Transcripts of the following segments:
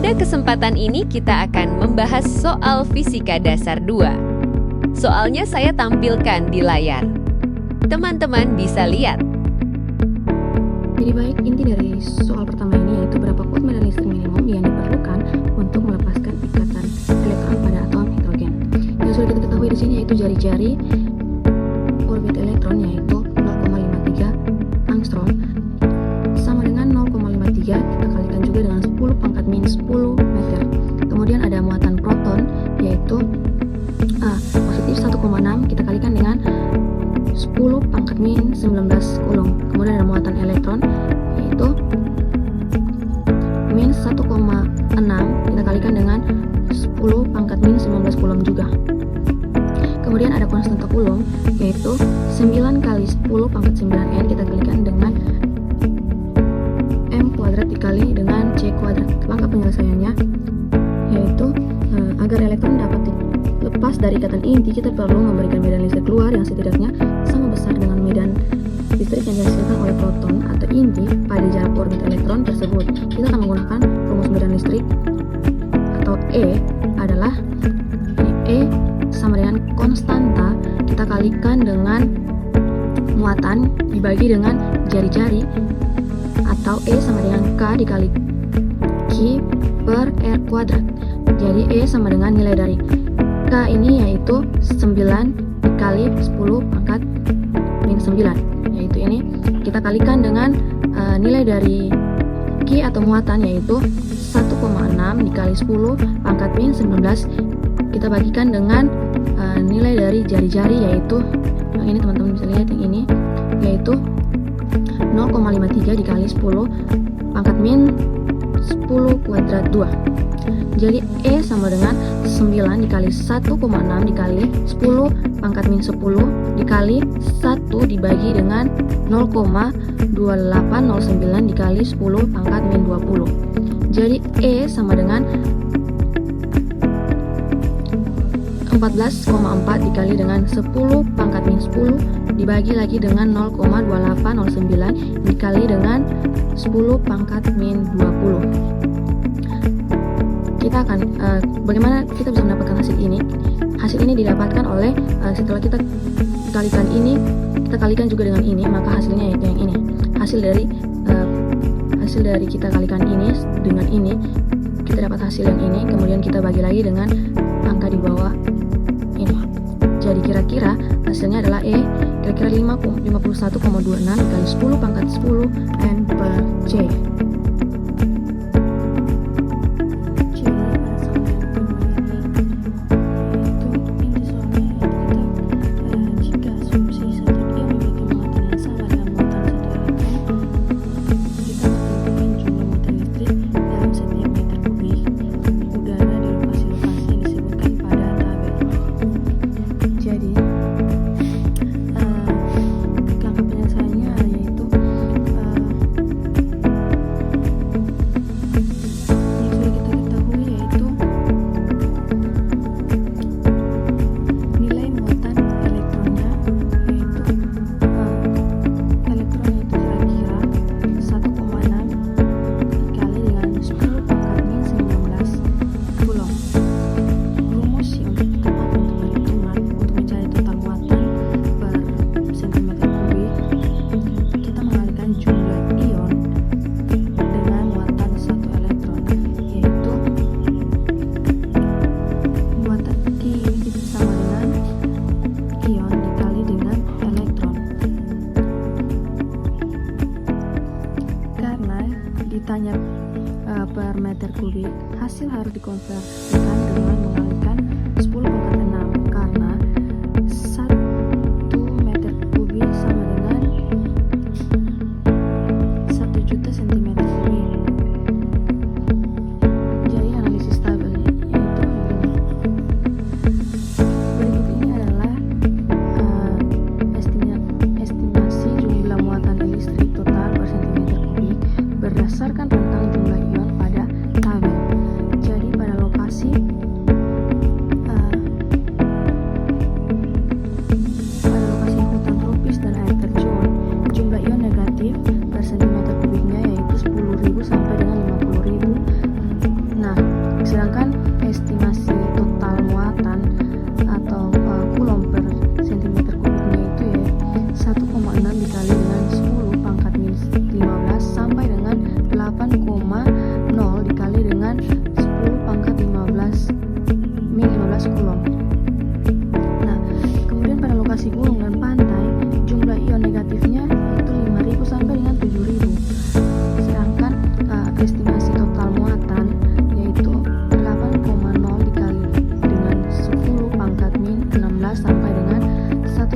Pada kesempatan ini kita akan membahas soal fisika dasar 2. Soalnya saya tampilkan di layar. Teman-teman bisa lihat. Jadi baik, inti dari soal pertama ini yaitu berapa kuat medan listrik minimum yang diperlukan untuk melepaskan ikatan elektron pada atom hidrogen. Yang sudah kita ketahui di sini yaitu jari-jari orbit elektron yaitu 0,53 angstrom sama dengan 0,53 kita kalikan juga dengan 10 pangkat min 10 meter. Kemudian ada muatan proton yaitu positif 1,6 kita kalikan dengan 10 pangkat min 19 kulum. Kemudian ada muatan elektron yaitu min 1,6 kita kalikan dengan 10 pangkat min 19 kulum juga. Kemudian ada konstanta kulum yaitu 9 kali 10 pangkat 9n kita kalikan dengan m kuadrat dikali dengan c kuadrat. Langkah penyelesaiannya yaitu agar elektron dapat lepas dari ikatan inti, kita perlu memberikan medan listrik keluar yang setidaknya sama besar dengan medan listrik yang dihasilkan oleh proton atau inti pada jarak orbit elektron tersebut. Kita akan menggunakan rumus medan listrik atau E adalah E sama dengan konstanta kita kalikan dengan muatan dibagi dengan jari-jari atau E sama dengan K dikali Q per R kuadrat. Jadi E sama dengan nilai dari K ini yaitu 9 dikali 10 pangkat min 9, yaitu ini kita kalikan dengan nilai dari Q atau muatan yaitu 1,6 dikali 10 pangkat min 19 kita bagikan dengan nilai dari jari-jari yaitu yang ini teman-teman bisa lihat yang ini yaitu 0,53 dikali 10 pangkat min 10 kuadrat 2. Jadi E sama dengan 9 dikali 1,6 dikali 10 pangkat min 10 dikali 1 dibagi dengan 0,2809 dikali 10 pangkat min 20. Jadi E sama dengan 14,4 dikali dengan 10 pangkat min 10 dibagi lagi dengan 0,2809 dikali dengan 10 pangkat min 20. Kita akan bagaimana kita bisa mendapatkan hasil ini? Hasil ini didapatkan oleh setelah kita kalikan ini, kita kalikan juga dengan ini, maka hasilnya yaitu yang ini. Hasil dari kita kalikan ini dengan ini, kita dapat hasil yang ini, kemudian kita bagi lagi dengan angka di bawah ini. Jadi kira-kira hasilnya adalah E kira-kira 51,26 kali 10 pangkat 10 N per C. Ditanya per meter kubik, hasil harus dikonversikan dengan mengalikan 10 pangkat 6 karena 1 meter kubik sama dengan 1 juta cm kubik. Jadi analisis tabelnya yaitu ini. Berikut ini adalah estimasi jumlah muatan listrik total per cm kubik berdasarkan tentang jumlah ion pada tabel. Jadi pada lokasi Coulomb. Nah, kemudian pada lokasi gunung dan pantai, jumlah ion negatifnya yaitu 5.000 sampai dengan 7.000. Sedangkan estimasi total muatan yaitu 8,0 dikali dengan 10 pangkat min 16 sampai dengan 1,1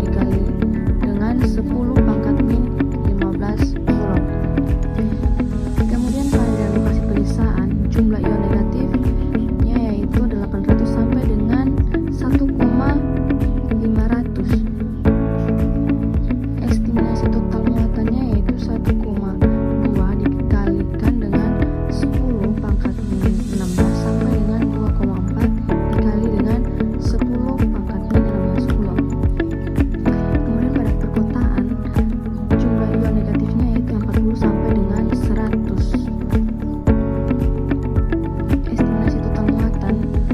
dikali dengan 10 pangkat min 15 Coulomb. Kemudian pada lokasi perisaan, jumlah ion negatifnya yaitu 800 sampai dengan 1,500. Estimasi total muatannya yaitu 1,2 dikalikan dengan 10 pangkat min 16 sampai dengan 2,4 dikali dengan 10 pangkat min 16 Coulomb. Kemudian pada perkotaan, jumlah ion negatifnya yaitu 40 sampai dengan 100. Estimasi total muatan yaitu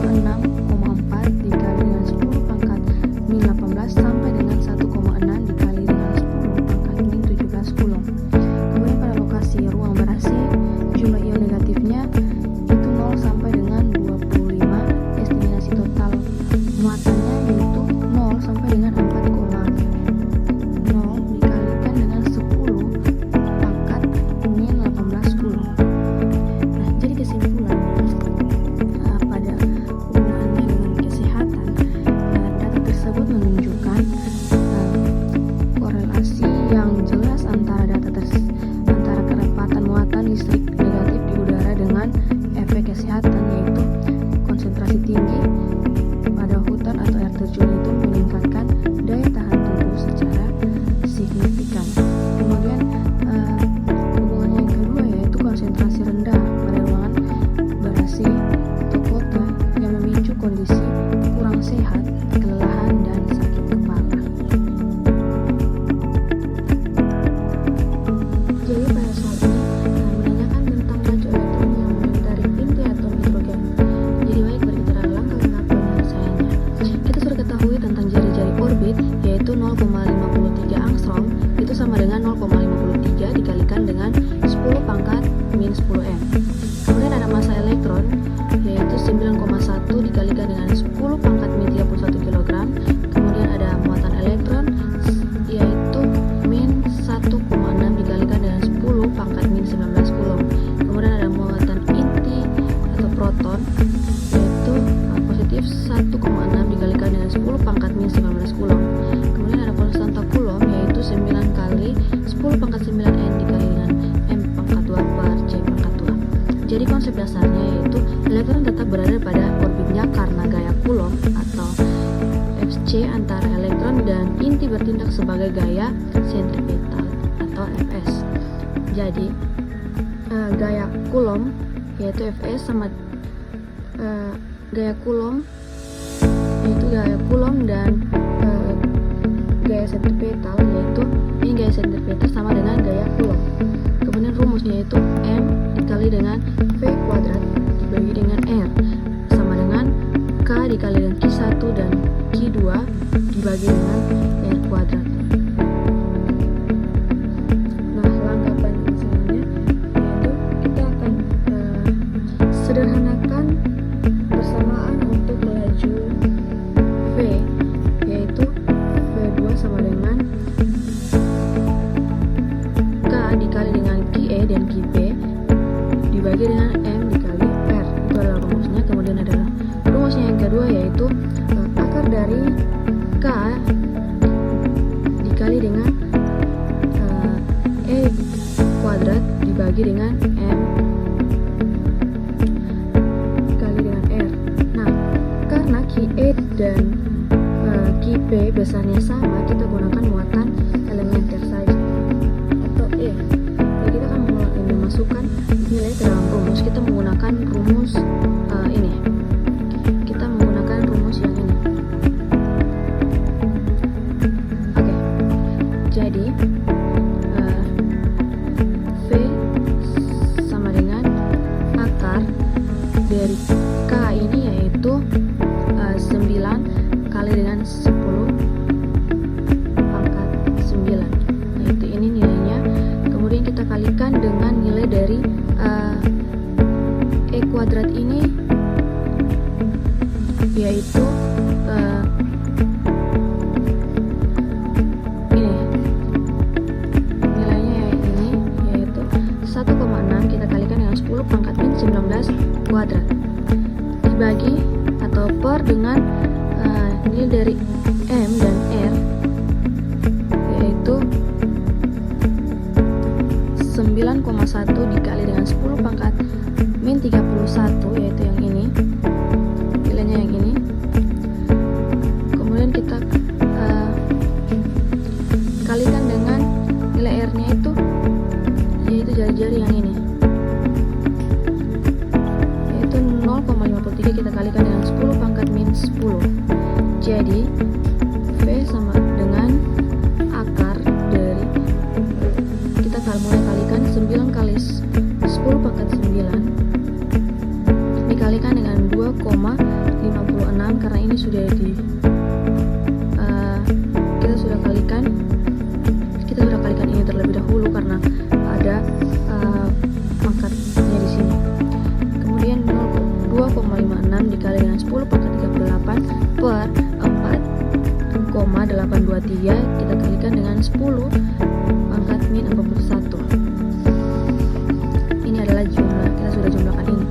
6,4 dikali dengan 10 pangkat min 18 sampai dengan 1,6 dikali dengan 10 pangkat min 17 Coulomb. Kemudian pada lokasi ruang berasi, jumlah ion negatifnya itu 0 sampai dengan 25. Estimasi total muatannya yaitu 0 sampai dengan 4,0 dikalikan dengan 10 pangkat min 18 Coulomb. Nah, jadi kesimpulannya pada hubungannya dengan kesehatan, data tersebut menunjukkan korelasi yang jelas antara antara kedapatan muatan listrik negatif di udara dengan efek kesehatan, yaitu konsentrasi tinggi pada hutan atau air terjun itu meningkatkan daya tahan tubuh secara signifikan. Kemudian hubungan yang kedua yaitu konsentrasi rendah pada ruangan berasi atau kota yang memicu kondisi kurang sehat, kelelahan, dan sakit kepala. Jadi pada soal ini menanyakan tentang laju elektron yang dari inti atom hidrogen. Jadi baik, mari kita langkah-langkah penyelesaiannya. Kita sudah ketahui tentang jari-jari orbit yaitu 0,53 angstrom itu sama dengan 0,53 dikalikan dengan 10 pangkat min 10 m. Kemudian ada massa elektron yaitu 9,1 dikalikan dengan 10 pangkat min 31 kg. Kemudian ada muatan elektron yaitu min 1,6 dikalikan dengan 10 pangkat min 19 Coulomb. Kemudian ada muatan inti atau proton yaitu positif 1,6 dikalikan dengan 10 pangkat min 19 Coulomb. Kemudian ada konstanta Coulomb yaitu 9 kali 10 pangkat 9 n dikali dengan m pangkat 2 per c pangkat 2. Jadi konsep dasarnya yaitu elektron tetap berada pada orbitnya karena gaya Coulomb atau Fc antara elektron dan inti bertindak sebagai gaya sentripetal atau Fs. Jadi gaya Coulomb yaitu Fs sama gaya Coulomb dan gaya sentripetal yaitu ini gaya sentripetal sama dengan gaya Coulomb. Kemudian rumusnya yaitu M dikali dengan V kuadrat dibagi dengan R sama dengan K dikali dengan Q1 dan Q2 dibagi dengan R kuadrat. Nah, langkah penyelesaiannya yaitu kita akan sederhanakan persamaan untuk laju V yaitu V2 sama dengan K dikali dengan QE dan QP dibagi dengan M dikali R. Itu adalah rumusnya. Kemudian adalah rumusnya yang kedua yaitu akar dari K dikali dengan E kuadrat dibagi dengan M dikali dengan R. Nah, karena QE dan QP besarnya sama, kita gunakan muatan elementer saja atau E. Jadi kita akan memasukkan nilai ke dalam rumus. Kita menggunakan rumus ini. Kita menggunakan rumus yang ini. Oke. Jadi V sama dengan akar dari K ini yaitu 9 kali dengan 10 pangkat 9, yaitu ini nilainya. Kemudian kita kalikan dengan nilai dari E kuadrat ini yaitu nilainya ini yaitu 1,6 kita kalikan dengan 10 pangkat min 19 kuadrat dibagi atau per dengan nilai dari M dan R yaitu 9,1 dikali dengan 10 pangkat min 31 yaitu yang ini, nilainya yang ini. Kemudian kita kalikan dengan nilai R nya itu yaitu jari-jari yang ini yaitu 0,53 kita kalikan dengan 10 pangkat min 10. Jadi V sama dengan akar dari, kita mulai kalikan 9 kali 10 pangkat 9 dikalikan dengan 2,56 karena ini sudah kita sudah kalikan ini terlebih dahulu karena ada pangkatnya di sini. Kemudian 2,56 dikali dengan 10 pangkat 38 per 4,823 kita kalikan dengan 10 pangkat min 41. Ini adalah jumlah, kita sudah jumlahkan ini.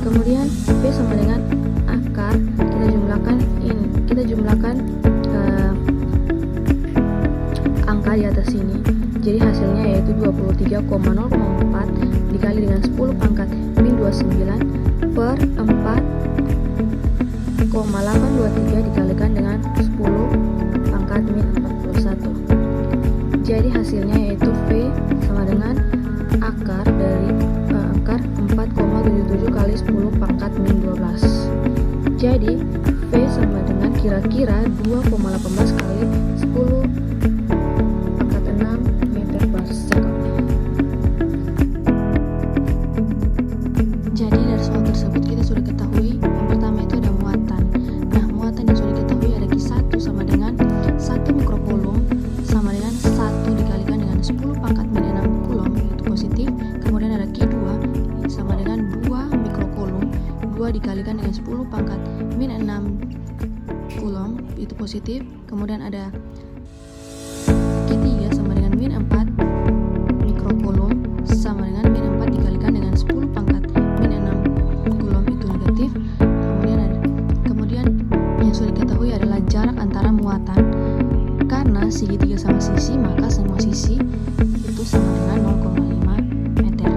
Kemudian V sama dengan akar, kita jumlahkan ini, kita jumlahkan angka di atas sini. Jadi hasilnya yaitu 23,04 dikali dengan 10 pangkat min 29 per 4,823 dikalikan dengan 10 pangkat min 41. Jadi hasilnya yaitu V sama dengan akar dari akar 4,77 kali 10 pangkat min 12. Jadi V sama dengan kira-kira 2,18 kali 10 pangkat 6 meter per second. Jadi dari soal tersebut kita sudah ketahui yang pertama itu ada muatan. Nah, muatan yang sudah diketahui ada Q1 sama dengan 1 mikrokulum sama dengan 1 dikalikan dengan 10 pangkat min 6 kulom yaitu positif. Kemudian ada Q2 sama dengan 2 mikrokulum, 2 dikalikan dengan 10 pangkat min 6 kulom itu positif. Kemudian ada Q3 sama dengan min 4 mikrokulum sama dengan min 4 dikalikan dengan 10 pangkat min 6 kulom itu negatif. Kemudian yang sudah diketahui adalah jarak antara muatan. Karena segitiga sama sisi, maka semua sisi itu sama dengan 0,5 meter.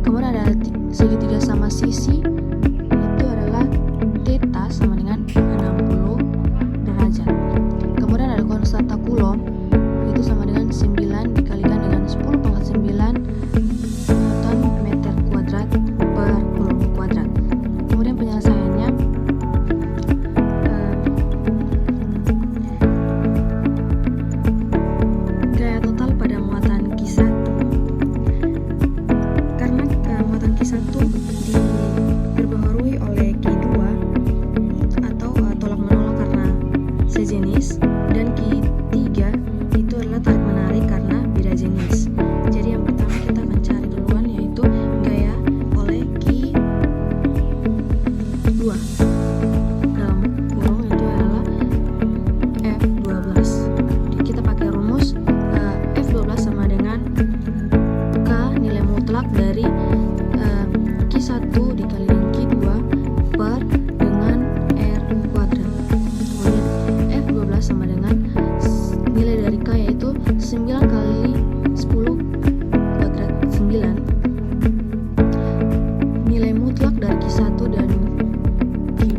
Kemudian ada segitiga sama sisi itu adalah theta sama dengan 60 derajat. Kemudian ada konstanta kulom itu sama dengan 9 dikalikan dengan 10 pangkat 9 Newton meter kuadrat per kulom kuadrat. Kemudian penyelesaiannya gaya total pada muatan Q1. Karena muatan Q1 diperbaharui oleh Q2 atau tolak menolak karena sejenis, dan Q3 itu adalah tarik menarik karena beda jenis. Jadi yang pertama kita akan cari duluan yaitu gaya oleh Q2 dalam kurung itu adalah F12. Kita pakai rumus F12 sama dengan K nilai mutlak dari Q1 dikali dengan Q2 per dengan R kuadrat. Kemudian F12 sama dengan nilai dari K yaitu 9 kali 10 kuadrat 9. Nilai mutlak dari Q1 dan Q2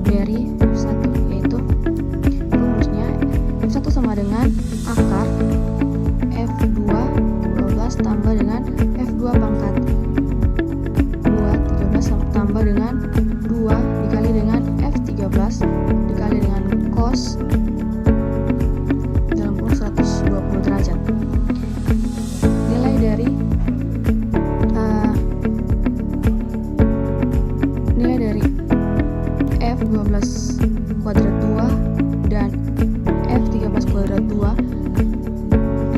dari F1, yaitu rumusnya F1 sama dengan akar F2 12 tambah dengan F2 pangkat 2 13 tambah dengan 2 dikali dengan F13 dikali dengan cos dalam kurung 120 derajat. Nilai dari F12 kuadrat 2 dan F13 kuadrat 2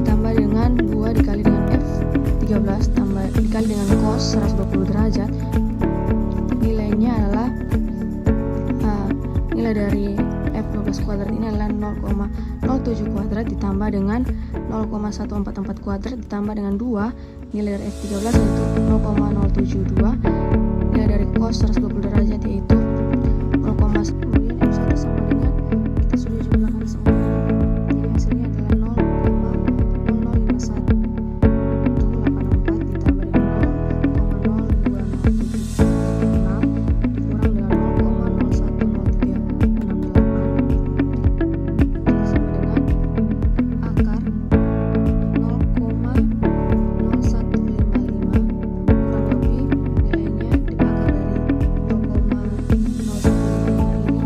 ditambah dengan 2 dikali dengan F13 tambah dikali dengan cos 120 derajat, nilainya adalah nilai dari F12 kuadrat ini adalah 0,07 kuadrat ditambah dengan 0,144 kuadrat ditambah dengan 2 nilai dari F13 yaitu 0,072, nilai dari cos 120 derajat yaitu 0, kemudian F1 sama dengan, kita sudah jumlahkan semuanya, jadi hasilnya adalah 0,005184 ditambah dengan 0,02076 dikurang dengan 0,010368 jadi sama dengan akar 0,0155 kurang lebih nilainya di akar dari 0,0155 ini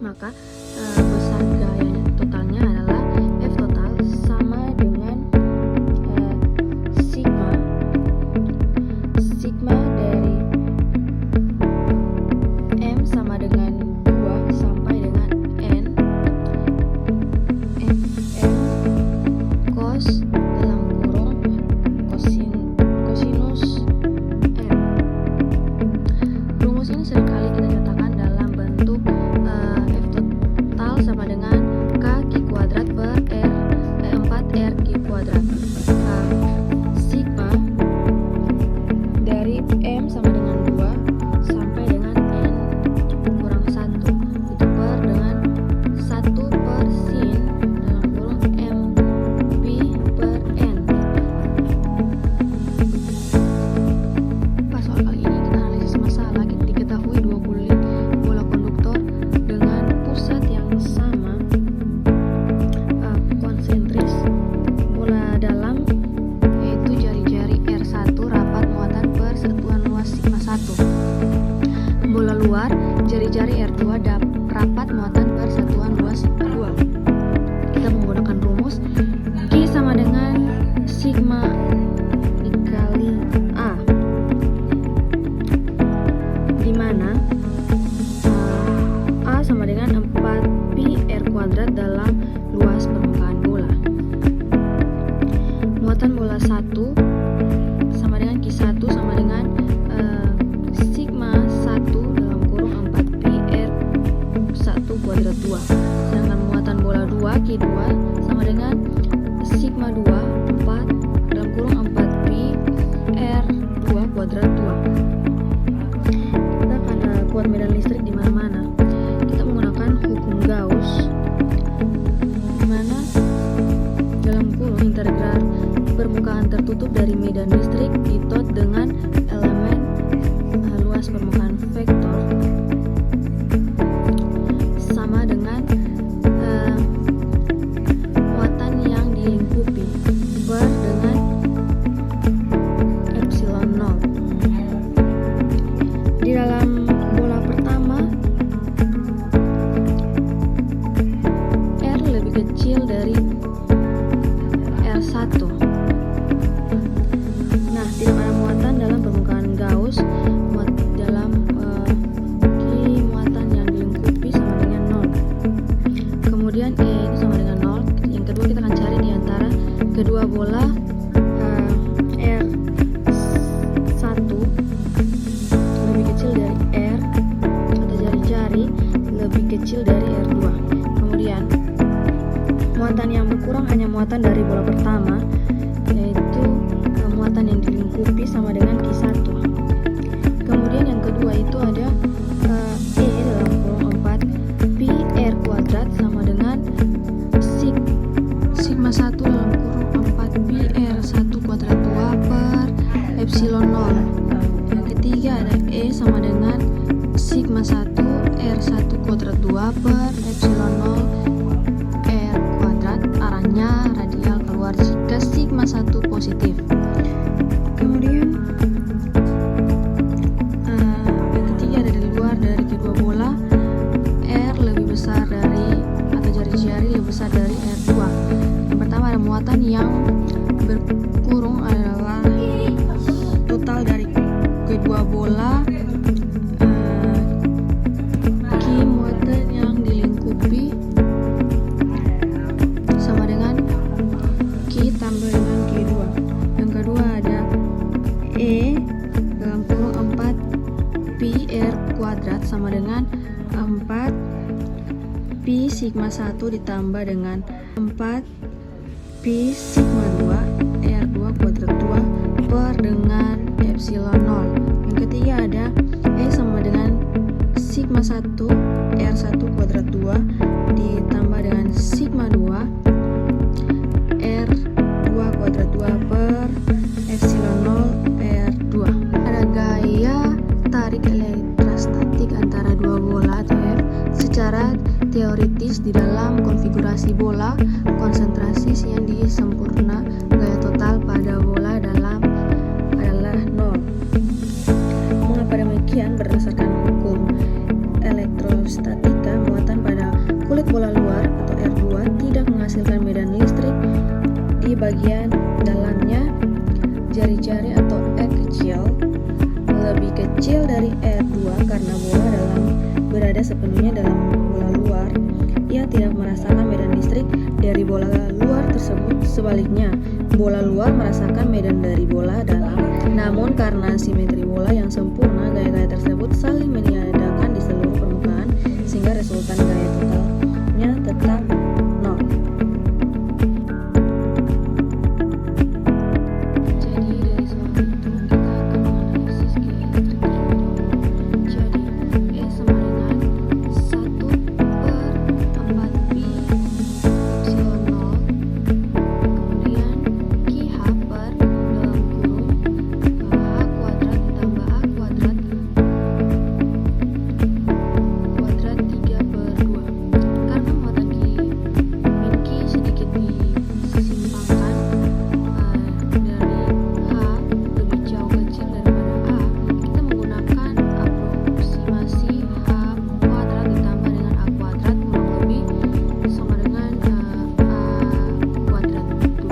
maka besar gayanya totalnya adalah F total sama dengan sigma dari M sama dengan 2 sampai dengan N M cos dalam kurung cosinus M. Rumus ini seringkali kita nyatakan dalam bentuk F total sama dengan K Q kuadrat per 4R Q kuadrat. Sigma dari M sama dengan 2 sampai dengan N kurang 1 itu per dengan 1 per sin dalam kurung M P per N. Pas soal kali ini kita analisis masalah, kita diketahui dua kulit bola konduktor dengan pusat yang sama konsentris. Bola dalam yaitu jari-jari R1 rapat muatan per satuan luas sigma 1. Bola luar jari-jari R2 rapat muatan per satuan luas sigma 2. Kita menggunakan rumus Q sama dengan sigma dikali A, di mana A sama dengan 4pi R kuadrat dalam luas permukaan bola. Muatan bola 1 sama dengan Q1 sama dengan sigma 1 dalam kurung 4pi R1 kuadrat 2. Sedangkan muatan bola 2 Q2 sama dengan sigma 2 4 dalam kurung 4pi R2 kuadrat 2. Kita akan kuat medan listrik di mana-mana. Kita menggunakan hukum Gauss, di mana dalam kurung integral permukaan tertutup dari medan listrik ditot dengan elemen luas permukaan vektor sama dengan muatan yang dilingkupi per dengan epsilon 0. Di dalam bola pertama R lebih kecil dari R1. Nah, tidak ada muatan dalam permukaan Gauss dalam muatan yang dilingkupi sama dengan 0. Kemudian E itu sama dengan 0. Yang kedua kita akan cari di antara kedua bola R1 lebih kecil dari R atau jari-jari lebih kecil dari R2. Kemudian muatan yang berkurang hanya muatan dari bola pertama, yaitu muatan yang dilingkupi sama dengan Q1. Kemudian yang kedua itu ada E dalam kurung 4 pi R kuadrat sama dengan sigma 1 dalam kurung 4 pi R1 kuadrat 2 per epsilon 0. Yang ketiga ada E sama dengan sigma 1 R1 kuadrat 2 per epsilon 0 R kuadrat, arahnya radial keluar jika sigma 1 positif. Kemudian yang ketiga ada di luar dari kedua bola R lebih besar dari atau jari-jari lebih besar dari R2. Yang pertama ada muatan yang berkurung adalah total dari kedua bola Q muatan yang dilingkupi sama dengan Q tambah dengan Q2. Yang kedua ada E dalam kurung 4 pi R kuadrat sama dengan 4 pi sigma 1 ditambah dengan 4 pi sigma 2 R2 kuadrat 2 per dengan epsilon 0. Yang ketiga ada E sama dengan sigma 1 R1 kuadrat 2 ditambah dengan sigma 2 R2 kuadrat 2 per epsilon 0 R2. Ada gaya tarik elektrostatik antara dua bola atau F. Secara teoritis di dalam konfigurasi bola, konsentrasi yang disempurna gaya total pada bola dalam adalah 0. Mengapa demikian? Berdasarkan hukum elektrostatika, muatan pada bagian dalamnya jari-jari atau R kecil lebih kecil dari R2 karena bola dalam berada sepenuhnya dalam bola luar. Ia tidak merasakan medan listrik dari bola luar tersebut. Sebaliknya, bola luar merasakan medan dari bola dalam. Namun karena simetri bola yang sempurna, gaya-gaya tersebut saling meniadakan di seluruh permukaan sehingga resultan gaya totalnya tetap 0. Jadi dari soal itu kita akan menganalisis gaya elektrik tertentu. Jadi E sama dengan 1/4 pi epsilon 0, kemudian QH per dalam kurung H kuadrat ditambah A kuadrat 3/2. Karena muatan min Q sedikit disimpangkan dari H lebih jauh kecil daripada A, kita menggunakan aproksimasi H kuadrat ditambah dengan A kuadrat kurang lebih sama dengan A kuadrat itu.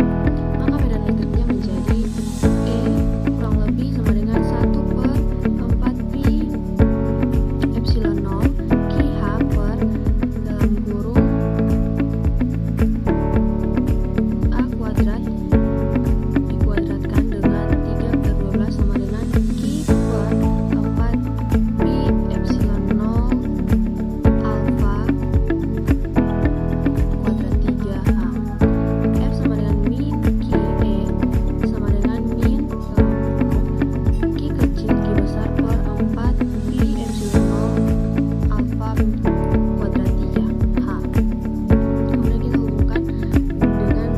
Maka medan listriknya menjadi E kurang lebih sama dengan 1/4 pi epsilon 0 QH per dalam kurung A kuadrat dikuadratkan dengan 3/12 sama dengan Q per 4 pi epsilon 0 alfa kuadrat 3H. F sama dengan min Q E sama dengan min dalam kurung Q kecil Q besar per 4 pi epsilon 0 alfa kuadrat 3H. Kemudian kita hubungkan dengan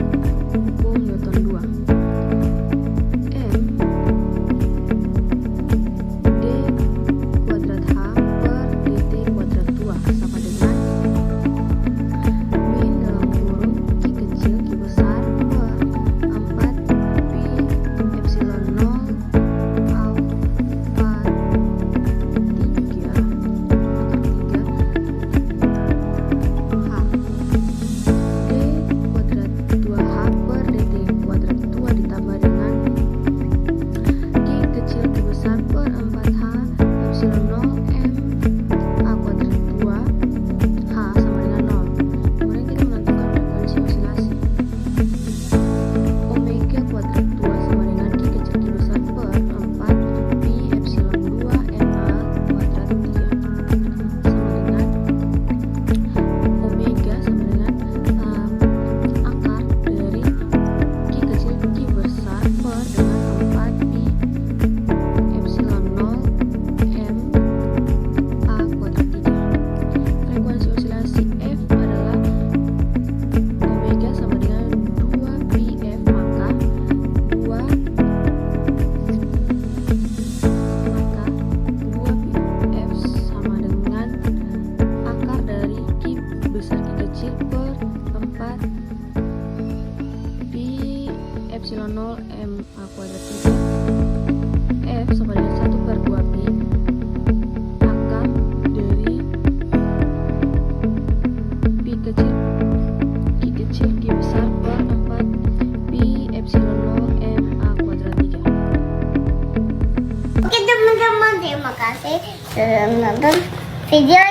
hukum Newton 2. M D kuadrat H per dt kuadrat 2 sama dengan min dalam kurung Q kecil Q besar per 4 pi epsilon 0 alfa 3 H. D kuadrat 2H per dt kuadrat 2 ditambah dengan Q kecil Q besar per 4H epsilon 0 M A kuadrat 2 H sama dengan 0. Kemudian kita menentukan frekuensi osilasi. Omega kuadrat 2 sama dengan Q kecil Q besar per 4 pi epsilon 2 MA kuadrat 3 sama dengan omega sama dengan akar dari Q kecil Q besar per dengan 4 pi epsilon 0 M A kuadrat 3. Frekuensi osilasi F adalah omega sama dengan 2 pi F, maka 2 pi F sama dengan akar dari Q besar Q kecil per 4 pi epsilon 0 M A kuadrat 3. F sama dengan 1/2 pi akar dari pi kecil Q kecil Q besar per 4 pi epsilon 0 M A kuadrat 3. Oke teman-teman, terima kasih sudah menonton video